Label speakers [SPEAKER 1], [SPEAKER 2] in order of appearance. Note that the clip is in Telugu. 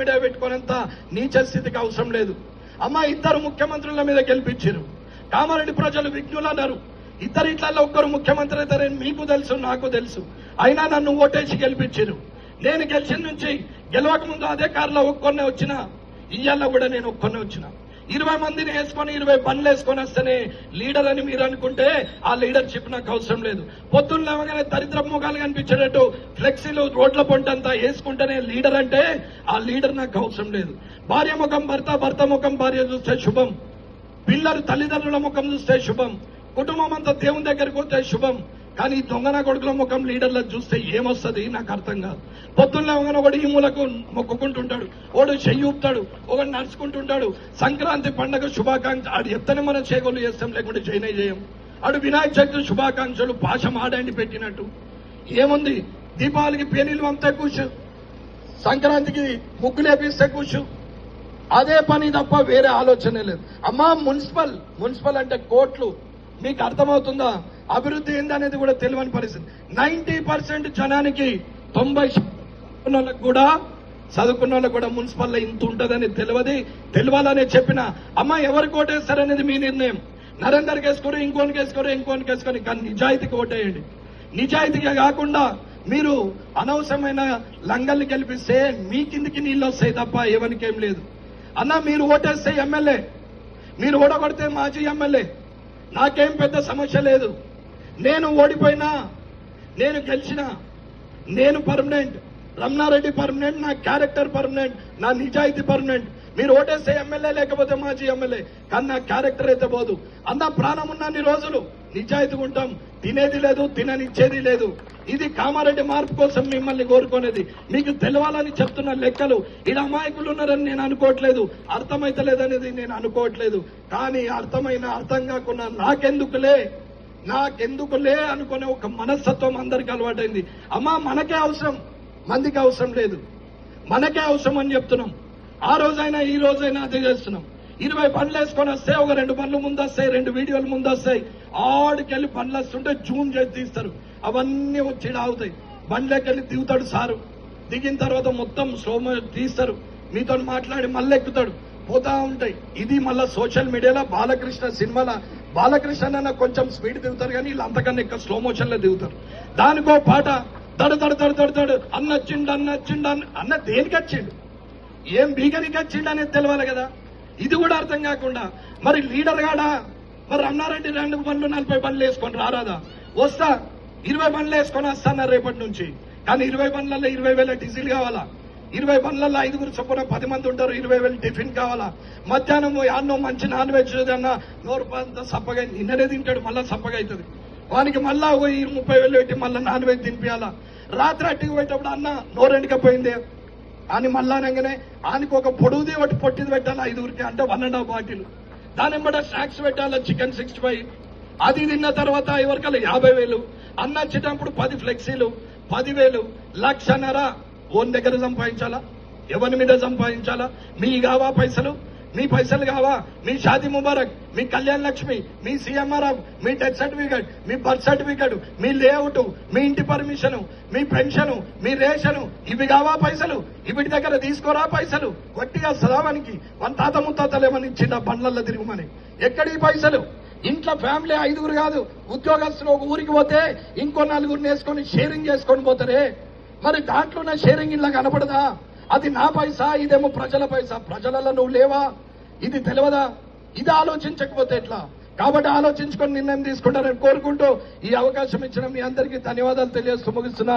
[SPEAKER 1] మీడియా పెట్టుకునేంత నీచ స్థితికి అవసరం లేదు. అమ్మ, ఇద్దరు ముఖ్యమంత్రుల మీద గెలిపించారు. కామారెడ్డి ప్రజలు విఘ్నులు అన్నారు. ఇద్దరు ఇట్లలో ఒక్కరు ముఖ్యమంత్రి అవుతారని మీకు తెలుసు, నాకు తెలుసు. అయినా నన్ను ఓటేసి గెలిపించారు. నేను గెలిచిన నుంచి గెలవక ముందు అదే కారులో ఒక్కొన్నే వచ్చిన, ఇయ్యాల కూడా నేను ఒక్కొన్నే వచ్చిన. 20 మందిని వేసుకొని 20 బండ్లు వేసుకొని వస్తేనే లీడర్ అని మీరు అనుకుంటే ఆ లీడర్షిప్ నాకు అవసరం లేదు. పొద్దున్న లేవగానే దరిద్ర ముఖాలు కనిపించేటట్టు ఫ్లెక్సీలు రోడ్ల పొంటంతా వేసుకుంటేనే లీడర్ అంటే ఆ లీడర్ నాకు అవసరం లేదు. భార్య ముఖం భర్త, భర్త ముఖం భార్య చూస్తే శుభం. పిల్లలు తల్లిదండ్రుల ముఖం చూస్తే శుభం. కుటుంబం అంతా దేవుని దగ్గరికి వస్తే శుభం. కానీ దొంగన కొడుకుల ముఖం లీడర్ల చూస్తే ఏమొస్తుంది నాకు అర్థం కాదు. పొద్దున్న ఒకడు ఈ మూలకు మొక్కుకుంటుంటాడు, ఒకడు చెయ్యూపుతాడు, ఒకడు నడుచుకుంటుంటాడు. సంక్రాంతి పండుగ శుభాకాంక్ష ఆడు ఎత్తనే మనం చేగోలు చేస్తాం, లేకుంటే చేయనే చేయం. ఆడు వినాయక చవితి శుభాకాంక్షలు భాష మాడండి పెట్టినట్టు ఏముంది. దీపావళికి పేనీలు అంతా కూర్చు, సంక్రాంతికి ముగ్గులేపిస్తే కూర్చు. అదే పని తప్ప వేరే ఆలోచనే లేదు. అమ్మా, మున్సిపల్ అంటే కోట్లు. మీకు అర్థమవుతుందా? అభివృద్ధి ఏందనేది కూడా తెలియని పరిస్థితి. 90% జనానికి 90% కూడా చదువుకున్న వాళ్ళకు కూడా మున్సిపల్లో ఇంత ఉంటుందని తెలియాలనే చెప్పిన. అమ్మ, ఎవరికి ఓటేస్తారనేది మీ నిర్ణయం. నరేందర్కి వేసుకోరు, ఇంకోనికి వేసుకొని కానీ నిజాయితీకి ఓటేయండి. నిజాయితీగా కాకుండా మీరు అనవసరమైన లంగల్ని గెలిపిస్తే మీ కిందికి నీళ్ళు వస్తాయి తప్ప ఎవరికేం లేదు. అన్న, మీరు ఓటేస్తే ఎమ్మెల్యే, మీరు ఓడగొడితే మాజీ ఎమ్మెల్యే, నాకేం పెద్ద సమస్య లేదు. నేను ఓడిపోయినా, నేను గెలిచినా, నేను పర్మనెంట్. రమణారెడ్డి పర్మనెంట్, నా క్యారెక్టర్ పర్మనెంట్, నా నిజాయితీ పర్మనెంట్. మీరు ఓటేస్తే ఎమ్మెల్యే, లేకపోతే మాజీ ఎమ్మెల్యే, కానీ నా క్యారెక్టర్ అయితే పోదు. అన్న, ప్రాణం ఉన్నన్ని రోజులు నిజాయితీగా ఉంటాం. తినేది లేదు, తిననిచ్చేది లేదు. ఇది కామారెడ్డి మార్పు కోసం మిమ్మల్ని కోరుకునేది. మీకు తెలవాలని చెప్తున్న లెక్కలు. ఇలా అమాయకులు ఉన్నారని నేను అనుకోవట్లేదు, అర్థమైతలేదనేది నేను అనుకోవట్లేదు. కానీ అర్థం కాకుండా నాకెందుకులే అనుకునే ఒక మనస్తత్వం అందరికీ అలవాటైంది. అమ్మా, మనకే అవసరం, మందికి అవసరం లేదు. మనకే అవసరం అని చెప్తున్నాం. ఆ రోజైనా ఈ రోజైనా అదే చేస్తున్నాం. 20 బండ్లు వేసుకొని వస్తే ఒక 2 బండ్లు ముందు వస్తాయి, 2 వీడియోలు ముందు వస్తాయి. ఆడికెళ్ళి బండ్లు వస్తుంటే జూమ్ చేసి తీస్తారు. అవన్నీ వచ్చి ఆగుతాయి. బండ్లకెళ్ళి దిగుతాడు సారు. దిగిన తర్వాత మొత్తం స్లోమో తీస్తారు. మీతో మాట్లాడి మళ్ళీ ఎక్కుతాడు. పోతా ఉంటాయి. ఇది మళ్ళా సోషల్ మీడియాలో బాలకృష్ణ సినిమాల బాలకృష్ణ కొంచెం స్పీడ్ దిగుతారు, కానీ వీళ్ళు అంతకన్నా ఎక్కువ స్లో మోషన్ లో దిగుతారు. దానికో పాట తడు అన్నొచ్చిండు అన్న దేనికి వచ్చిండు, ఏం బీగరికి వచ్చిండు అనేది తెలియాలి కదా. ఇది కూడా అర్థం కాకుండా మరి లీడర్ గాడా, మరి రమణారెడ్డి 2 బండ్లు 40 బండ్లు వేసుకొని రారాదా? వస్తా, 20 బండ్లు వేసుకొని వస్తాను రేపటి నుంచి. కానీ 20 బండ్లలో 20,000 డీజిల్ కావాలా? 20 బండ్లలో 5 చొప్పున 10 మంది ఉంటారు, 20,000 టిఫిన్ కావాలా? మధ్యాహ్నం అన్నో మంచి నాన్ వెజ్ అన్న నోరు అంతా సప్పగా నిన్ననే తింటాడు, మళ్ళా సప్పగా అవుతుంది. వానికి మళ్ళా 30,000 పెట్టి మళ్ళా నాన్ వెజ్ తినిపించాలా? రాత్రి అట్టికి పోయేటప్పుడు అన్న నోరెండికపోయిందే అని మళ్ళా అనగానే ఆయనకు ఒక పొడుగుది ఒకటి పొట్టిది పెట్టాలా 5 అంటే 1.5 బాటిల్. దాని బట్టి స్నాక్స్ పెట్టాలా, చికెన్ 65. అది తిన్న తర్వాత ఎవరికల్లా 50,000. అన్న వచ్చేటప్పుడు 10 ఫ్లెక్సీలు, 10,000, 1,00,000 ఓన్ దగ్గర సంపాదించాలా? ఎవరి మీద సంపాదించాలా? మీ కావా పైసలు? మీ పైసలు కావా? మీ షాదీ ముబారక్, మీ కళ్యాణ్ లక్ష్మి, మీ సీఎంఆర్ఎఫ్, మీ డెత్ సర్టిఫికేట్, మీ బర్త్ సర్టిఫికేట్, మీ లేఅవుట్, మీ ఇంటి పర్మిషన్, మీ పెన్షన్, మీ రేషన్, ఇవి కావా పైసలు? ఇవిటి దగ్గర తీసుకోరా పైసలు? గట్టిగా సదావానికి మన తాత ముత్తాతలు ఏమని ఇచ్చిండ బండ్లల్లో తిరుగుమని. ఎక్కడి పైసలు? ఇంట్లో ఫ్యామిలీ 5 కాదు, ఉద్యోగస్తులు ఒక ఊరికి పోతే ఇంకో 4 వేసుకొని షేరింగ్ చేసుకొని పోతారే. మరి దాంట్లో నా షేరింగ్ ఇలా కనపడదా? అది నా పైసా, ఇదేమో ప్రజల పైసా. ప్రజలలో నువ్వు లేవా? ఇది తెలియదా? ఇది ఆలోచించకపోతే ఎట్లా? కాబట్టి ఆలోచించుకొని నిర్ణయం తీసుకుంటారని కోరుకుంటూ ఈ అవకాశం ఇచ్చిన మీ అందరికీ ధన్యవాదాలు తెలియజేస్తూ ముగిస్తున్నాను.